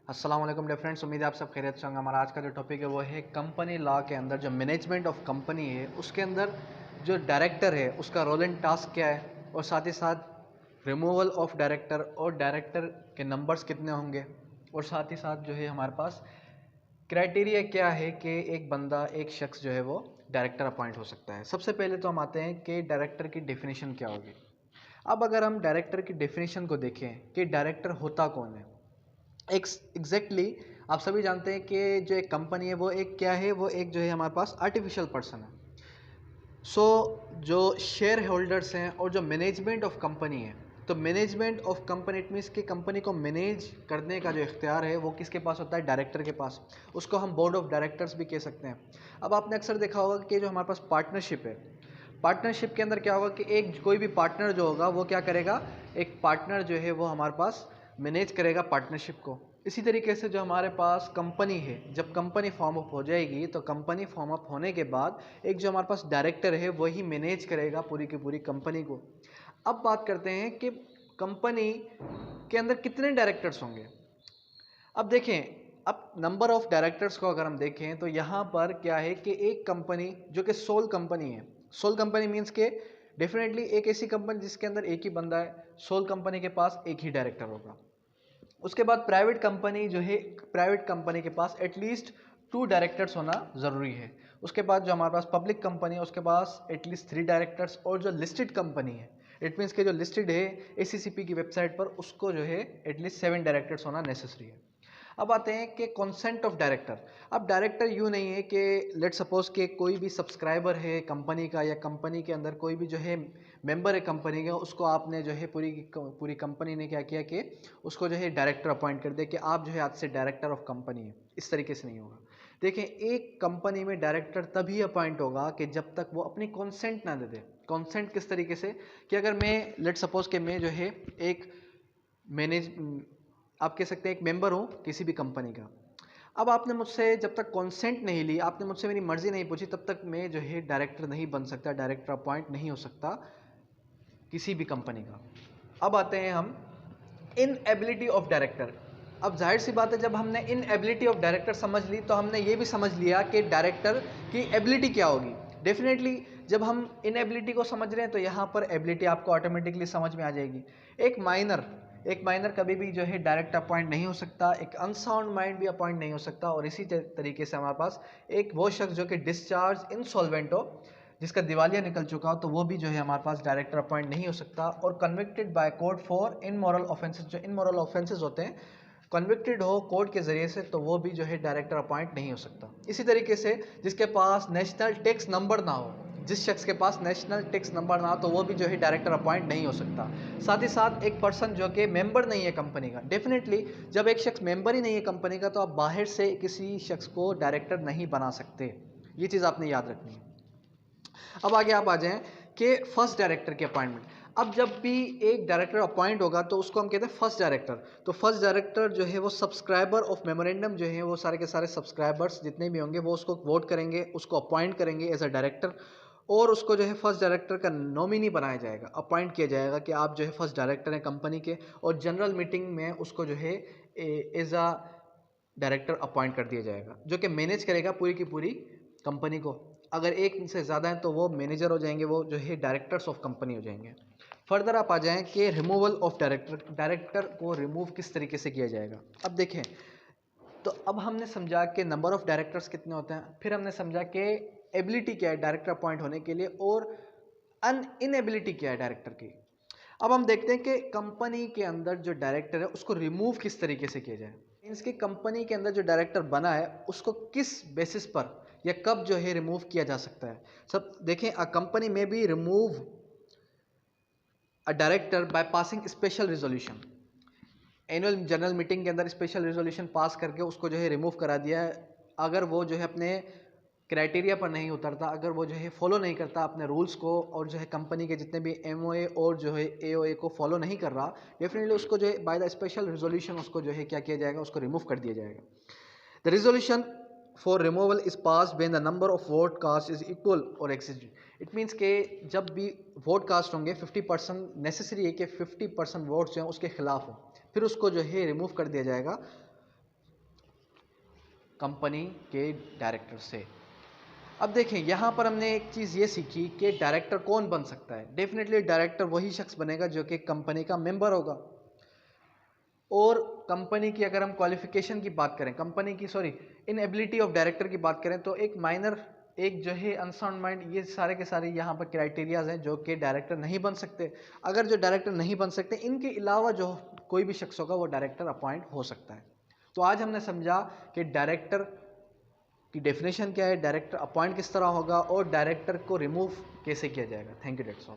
अस्सलाम वालेकुम dear friends, उम्मीद है आप सब खैरियत से होंगे। हमारा आज का जो टॉपिक है वो है कंपनी लॉ के अंदर जो मैनेजमेंट ऑफ कंपनी है उसके अंदर जो डायरेक्टर है उसका रोल एंड टास्क क्या है, और साथ ही साथ रिमूवल ऑफ डायरेक्टर और डायरेक्टर के नंबर्स कितने होंगे, और साथ ही साथ जो है हमारे पास क्राइटेरिया क्या है कि एक बंदा एक शख्स जो है वो डायरेक्टर अपॉइंट हो सकता है। सबसे पहले तो हम आते हैं कि डायरेक्टर की डेफिनेशन क्या होगी। अब अगर हम डायरेक्टर की डेफिनेशन को देखें कि डायरेक्टर होता कौन है, एग्जैक्टली आप सभी जानते हैं कि जो एक कंपनी है वो एक क्या है, वो एक जो है हमारे पास आर्टिफिशियल पर्सन है। जो शेयर होल्डर्स हैं और जो मैनेजमेंट ऑफ कंपनी है, तो management of company it means कि कंपनी को मैनेज करने का जो इख्तियार है वो किसके पास होता है, डायरेक्टर के पास। उसको हम बोर्ड ऑफ डायरेक्टर्स भी कह सकते हैं। अब आपने अक्सर देखा होगा कि जो हमारे पास पार्टनरशिप है, पार्टनरशिप के अंदर क्या होगा कि एक कोई भी पार्टनर जो होगा वो क्या करेगा, एक पार्टनर जो है वो हमारे पास मैनेज करेगा पार्टनरशिप को। इसी तरीके से जो हमारे पास कंपनी है, जब कंपनी फॉर्म अप हो जाएगी तो कंपनी फॉर्म अप होने के बाद एक जो हमारे पास डायरेक्टर है वही मैनेज करेगा पूरी की पूरी कंपनी को। अब बात करते हैं कि कंपनी के अंदर कितने डायरेक्टर्स होंगे। अब देखें, अब नंबर ऑफ डायरेक्टर्स को अगर हम देखें तो यहाँ पर क्या है कि एक कंपनी जो कि सोल कंपनी है, सोल कंपनी मीन्स के डेफिनेटली एक ऐसी कंपनी जिसके अंदर एक ही बंदा है, सोल कंपनी के पास एक ही डायरेक्टर होगा। उसके बाद प्राइवेट कंपनी जो है, प्राइवेट कंपनी के पास एटलीस्ट 2 डायरेक्टर्स होना ज़रूरी है। उसके बाद जो हमारे पास पब्लिक कंपनी है उसके पास एटलीस्ट 3 डायरेक्टर्स, और जो लिस्टेड कंपनी है इट मीन्स के जो लिस्टेड है एसीसीपी की वेबसाइट पर उसको जो है एटलीस्ट 7 डायरेक्टर्स होना नेसेसरी है। अब आते हैं कि कॉन्सेंट ऑफ डायरेक्टर। अब डायरेक्टर यूँ नहीं है कि लेट सपोज कि कोई भी सब्सक्राइबर है कंपनी का, या कंपनी के अंदर कोई भी जो है मेंबर है कंपनी का, उसको आपने जो है पूरी कंपनी ने क्या किया कि उसको जो है डायरेक्टर अपॉइंट कर दिया कि आप जो है आज से डायरेक्टर ऑफ कंपनी है। इस तरीके से नहीं होगा। देखें, एक कंपनी में डायरेक्टर तभी अपॉइंट होगा कि जब तक वो अपनी कॉन्सेंट ना दे दे। कॉन्सेंट किस तरीके से कि अगर मैं लेट सपोज कि मैं जो है एक मैनेज आप कह सकते हैं एक मेंबर हूँ किसी भी कंपनी का। अब आपने मुझसे जब तक कॉन्सेंट नहीं ली, आपने मुझसे मेरी मर्जी नहीं पूछी, तब तक मैं जो है डायरेक्टर नहीं बन सकता, डायरेक्टर अपॉइंट नहीं हो सकता किसी भी कंपनी का। अब आते हैं हम इन एबिलिटी ऑफ डायरेक्टर। अब जाहिर सी बात है, जब हमने इन एबिलिटी ऑफ डायरेक्टर समझ ली तो हमने ये भी समझ लिया कि डायरेक्टर की एबिलिटी क्या होगी। डेफिनेटली जब हम इन एबिलिटी को समझ रहे हैं तो यहाँ पर एबिलिटी आपको ऑटोमेटिकली समझ में आ जाएगी। एक माइनर कभी भी जो है डायरेक्ट अपॉइंट नहीं हो सकता, एक अनसाउंड माइंड भी अपॉइंट नहीं हो सकता, और इसी तरीके से हमारे पास एक वो शख्स जो कि डिस्चार्ज इंसॉल्वेंट हो, जिसका दिवालिया निकल चुका हो, तो वो भी जो है हमारे पास डायरेक्टर अपॉइंट नहीं हो सकता। और convicted by court for immoral offences, जो इनमोरल ऑफेंसेस होते हैं, कन्विक्टेड हो कोर्ट के जरिए से, तो वो भी जो है डायरेक्टर अपॉइंट नहीं हो सकता। इसी तरीके से जिसके पास नेशनल टैक्स नंबर ना हो, जिस शख्स के पास नेशनल टैक्स नंबर ना हो, तो वो भी जो है डायरेक्टर अपॉइंट नहीं हो सकता। साथ ही साथ एक पर्सन जो कि मेंबर नहीं है कंपनी का, डेफिनेटली जब एक शख्स मेंबर ही नहीं है कंपनी का तो आप बाहर से किसी शख्स को डायरेक्टर नहीं बना सकते। ये चीज़ आपने याद रखनी है। अब आगे आप आ जाएं कि फर्स्ट डायरेक्टर की अपॉइंटमेंट। अब जब भी एक डायरेक्टर अपॉइंट होगा तो उसको हम कहते हैं फर्स्ट डायरेक्टर। तो फर्स्ट डायरेक्टर जो है वो सब्सक्राइबर ऑफ मेमोरेंडम जो है वो सारे के सारे सब्सक्राइबर्स जितने भी होंगे वो उसको वोट करेंगे, उसको अपॉइंट करेंगे एज अ डायरेक्टर, और उसको जो है फर्स्ट डायरेक्टर का नॉमिनी बनाया जाएगा, अपॉइंट किया जाएगा कि आप जो है फर्स्ट डायरेक्टर हैं कंपनी के, और जनरल मीटिंग में उसको जो है एज अ डायरेक्टर अपॉइंट कर दिया जाएगा, जो कि मैनेज करेगा पूरी की पूरी कंपनी को। अगर एक से ज़्यादा हैं तो वो मैनेजर हो जाएंगे, वो जो है डायरेक्टर्स ऑफ कंपनी हो जाएंगे। फर्दर आप आ जाएं कि रिमूवल ऑफ डायरेक्टर, डायरेक्टर को रिमूव किस तरीके से किया जाएगा। अब देखें, तो अब हमने समझा कि नंबर ऑफ डायरेक्टर्स कितने होते हैं, फिर हमने समझा कि एबिलिटी क्या है डायरेक्टर अपॉइंट होने के लिए, और इनएबिलिटी क्या है डायरेक्टर की। अब हम देखते हैं कि कंपनी के अंदर जो डायरेक्टर है उसको रिमूव किस तरीके से किया जाए। मीन्स कि कंपनी के अंदर जो डायरेक्टर बना है उसको किस बेसिस पर या कब जो है रिमूव किया जा सकता है। सब देखें, अ कंपनी में be remove a director by passing special resolution. Annual general meeting के अंदर स्पेशल रिजोल्यूशन पास करके उसको जो है रिमूव करा दिया है, अगर वो जो है अपने क्राइटेरिया पर नहीं उतरता, अगर वो जो है फॉलो नहीं करता अपने रूल्स को, और जो है कंपनी के जितने भी एमओए और जो है एओए को फॉलो नहीं कर रहा, डेफिनेटली उसको जो है बाय द स्पेशल रिजोल्यूशन उसको जो है क्या किया जाएगा, उसको रिमूव कर दिया जाएगा। The resolution for removal is pass when the number of vote cast is equal और एक्सिस्ट। इट मीन्स के जब भी वोट कास्ट होंगे 50% नेसेसरी है कि 50% वोट जो हैं उसके खिलाफ हो, फिर उसको जो है रिमूव कर दिया जाएगा। कंपनी के डायरेक्टर से। अब देखें यहाँ पर हमने एक चीज़ ये सीखी कि डायरेक्टर कौन बन सकता है। डेफिनेटली डायरेक्टर वही शख्स बनेगा जो कि कंपनी का मेंबर होगा। और कंपनी की अगर हम क्वालिफिकेशन की बात करें, कंपनी की इनएबिलिटी ऑफ डायरेक्टर की बात करें, तो एक माइनर, एक जो है अनसाउंड माइंड, ये सारे के सारे यहाँ पर क्राइटेरियाज हैं जो कि डायरेक्टर नहीं बन सकते। अगर जो डायरेक्टर नहीं बन सकते, इनके अलावा जो कोई भी शख्स होगा वो डायरेक्टर अपॉइंट हो सकता है। तो आज हमने समझा कि डायरेक्टर की डेफिनेशन क्या है, डायरेक्टर अपॉइंट किस तरह होगा और डायरेक्टर को रिमूव कैसे किया जाएगा। Thank you, that's all.